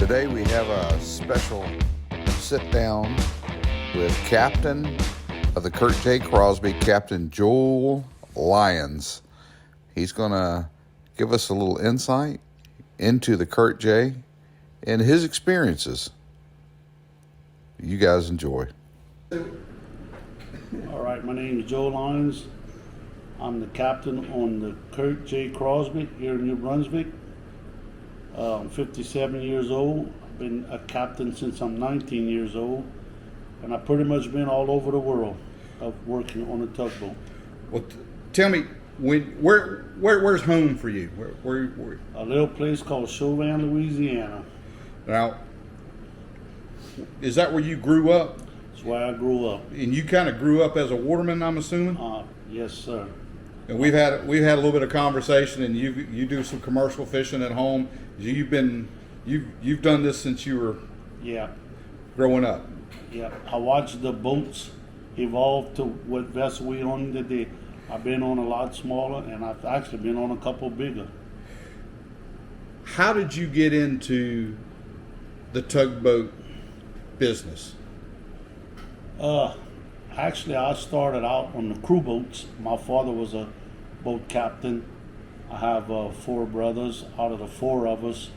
Today we have a special sit down with Captain of the Kurt J. Crosby, Capt.Joel Lyons. He's going to give us a little insight into the Kurt J. and his experiences. You guys enjoy. All right, my name is Joel Lyons. I'm the captain on the Kurt J. Crosby here in New Brunswick. I'm 57 years old. I've been a captain since I'm 19 years old, and I've pretty much been all over the world of working on a tugboat. Well, tell me, where's home for you? Where? A little place called Chauvin, Louisiana. Now, is that where you grew up? That's where I grew up. And you kind of grew up as a waterman, I'm assuming. Yes, sir. And we've had a little bit of conversation, and you do some commercial fishing at home. You've done this since you were growing up. Yeah, I watched the boats evolve to what vessel we on today. I've been on a lot smaller, and I've actually been on a couple bigger. How did you get into the tugboat business? Actually, I started out on the crew boats. My father was a boat captain. I have 4 brothers. Out of the 4 of us,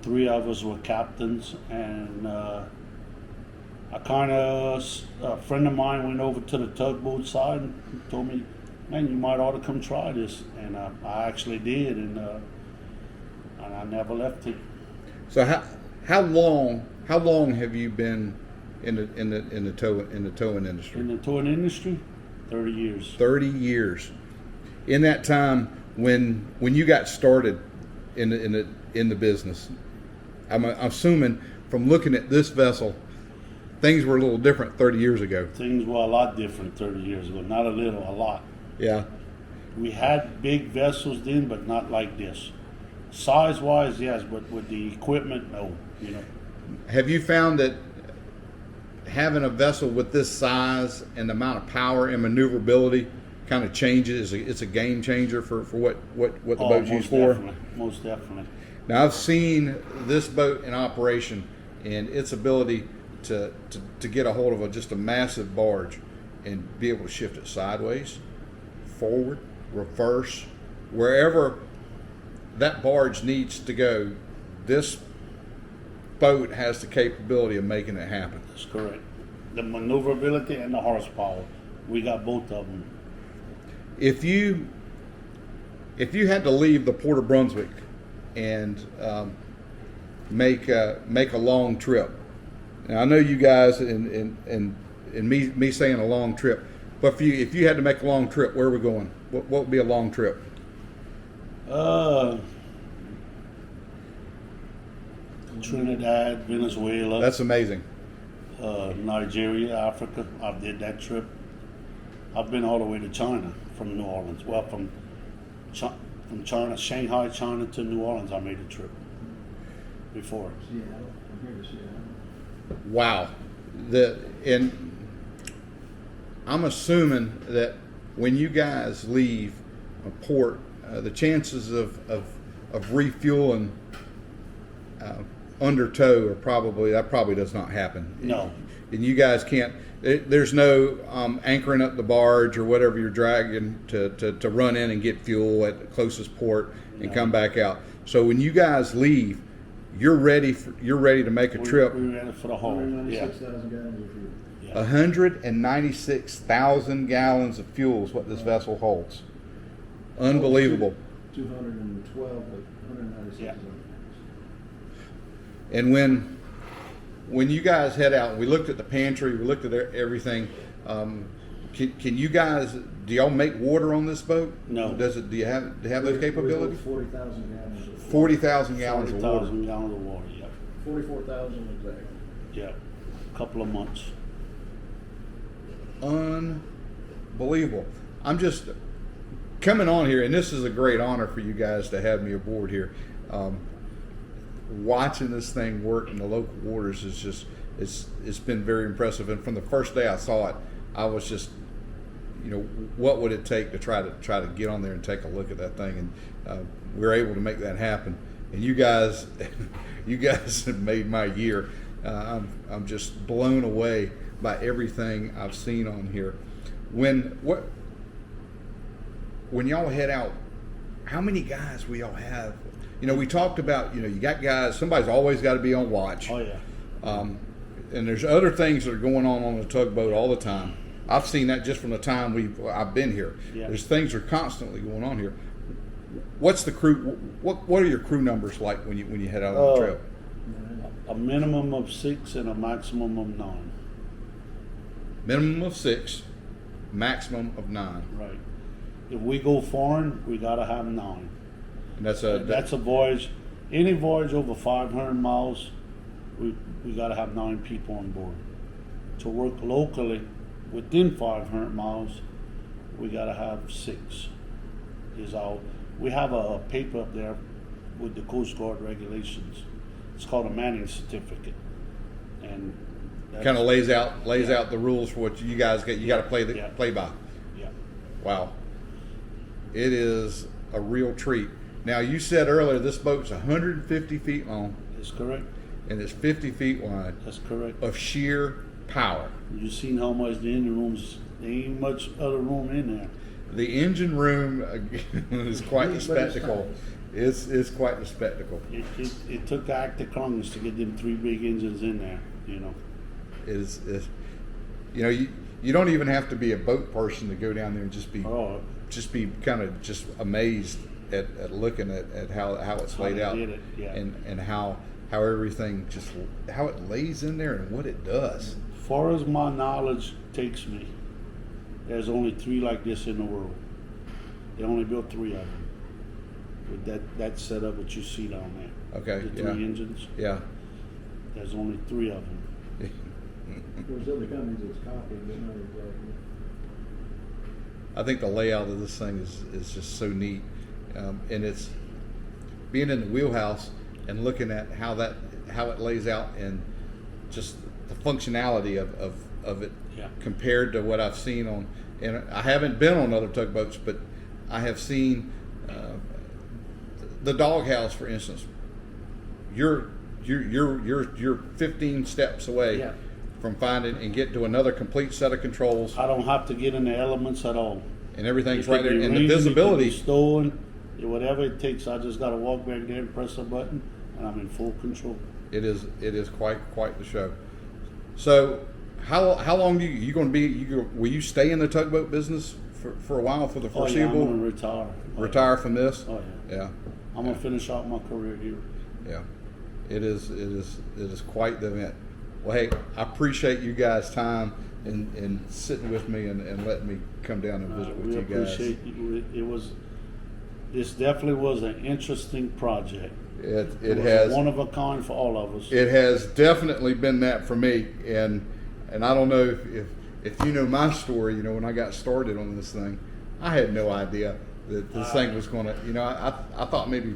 3 of us were captains, and a friend of mine went over to the tugboat side and told me, "Man, you might ought to come try this." And I actually did, and I never left it. So how long have you been in the towing industry? In the towing industry, 30 years. 30 years. In that time, when you got started in the business, I'm assuming from looking at this vessel, things were a little different 30 years ago. Things were a lot different 30 years ago. Not a little, a lot. Yeah. We had big vessels then, but not like this. Size-wise, yes, but with the equipment, no. You know. Have you found that having a vessel with this size and the amount of power and maneuverability kind of changes? It's a game changer for what the boat's used for? Most definitely. Now, I've seen this boat in operation and its ability to get a hold of just a massive barge and be able to shift it sideways, forward, reverse, wherever that barge needs to go. This boat has the capability of making it happen. That's correct. The maneuverability and the horsepower, we got both of them. If you had to leave the Port of Brunswick and make a long trip, now I know you guys and me saying a long trip, but if you had to make a long trip, where are we going? What would be a long trip? Trinidad, Venezuela. That's amazing. Nigeria, Africa. I did that trip. I've been all the way to China from New Orleans. Well, from China, Shanghai, China to New Orleans. I made a trip before. Seattle. I'm here to Seattle. Wow. And I'm assuming that when you guys leave a port, the chances of refueling under tow are probably does not happen. No. And you guys can't. There's no anchoring up the barge or whatever you're dragging to run in and get fuel at the closest port and come back out. So when you guys leave, you're ready to make a trip. We're ready for the whole. 196,000 gallons of fuel. Yeah. 196,000 gallons of fuel is what this vessel holds. Unbelievable. 212, but 196. Yeah. And when you guys head out, we looked at the pantry, we looked at everything. Can you guys? Do y'all make water on this boat? No. Do you have those capabilities? 40,000 gallons. 40,000 gallons of water. 40,000 gallons of water. Yeah. 44,000 exactly. Yeah. A couple of months. Unbelievable. I'm just coming on here, and this is a great honor for you guys to have me aboard here. Watching this thing work in the local waters is just it's been very impressive. And from the first day I saw it, I was just, what would it take to try to get on there and take a look at that thing? And we were able to make that happen. and you guys, you guys have made my year. I'm just blown away by everything I've seen on here. When y'all head out, how many guys will y'all have? You know, we talked about, you know, you got guys, somebody's always got to be on watch. Oh yeah. And there's other things that are going on the tugboat all the time. I've seen that just from the time I've been here. Yeah. There's things that are constantly going on here. What's the crew? What are your crew numbers like when you head out on the trail? A minimum of 6 and a maximum of 9. Minimum of 6, maximum of 9. Right. If we go foreign, we gotta have 9. And that's a voyage. Any voyage over 500 miles, we gotta have 9 people on board. To work locally, within 500 miles, we gotta have 6. We have a paper up there with the Coast Guard regulations. It's called a manning certificate, and kind of lays out the rules for what you guys get. You got to play by. Yeah. Wow, it is a real treat. Now, you said earlier this boat's 150 feet long. That's correct. And it's 50 feet wide. That's correct. Of sheer power. You've seen how much the engine rooms. There ain't much other room in there. The engine room is quite the spectacle. It's quite the spectacle. It took act of Congress to get them 3 big engines in there. You know. It is. You know, you don't even have to be a boat person to go down there and just be kind of just amazed at looking at how it's laid out, and how everything how it lays in there and what it does. As far as my knowledge takes me, there's only 3 like this in the world. They only built 3 of them with that setup that you see down there. Okay. The 3 engines. Yeah. There's only 3 of them. There's other companies that's copied, but not exactly. I think the layout of this thing is just so neat, and it's being in the Wheelhouse and looking at how it lays out and just the functionality of it compared to what I've seen on. And I haven't been on other tugboats, but I have seen the doghouse, for instance. You're 15 steps away from finding and getting to another complete set of controls. I don't have to get in the elements at all. And everything's It right could there. be And the raining, visibility. it could be stolen, whatever it takes. I just got to walk back there and press a button, and I'm in full control. It is quite the show. So, how long do you going to be? Will you stay in the tugboat business for a while, for the foreseeable? I'm gonna retire. Retire from this? Oh yeah. Yeah. I'm gonna finish out my career here. Yeah. It is quite the event. Well, hey, I appreciate you guys' time and sitting with me and letting me come down and visit with We you guys. appreciate you. This definitely was an interesting project. It was has one of a kind for all of us. It has definitely been that for me, and I don't know if you know my story. You know, when I got started on this thing, I had no idea that this thing was going to. You know, I thought maybe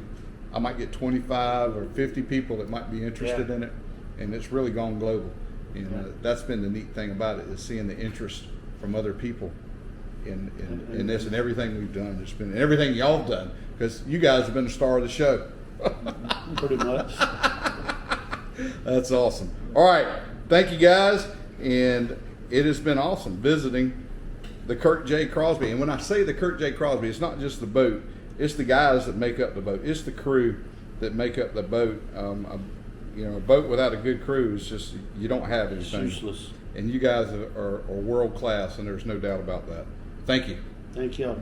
I might get 25 or 50 people that might be interested in it, and it's really gone global. And that's been the neat thing about it, is seeing the interest from other people in this and everything we've done. It's been everything y'all have done, because you guys have been the star of the show. Pretty much. That's awesome. All right, thank you guys, and it has been awesome visiting the Kurt J. Crosby. And when I say the Kurt J. Crosby, it's not just the boat; it's the guys that make up the boat. It's the crew that make up the boat. A boat without a good crew is just, you don't have anything. It's useless. And you guys are world class, and there's no doubt about that. Thank you. Thank you.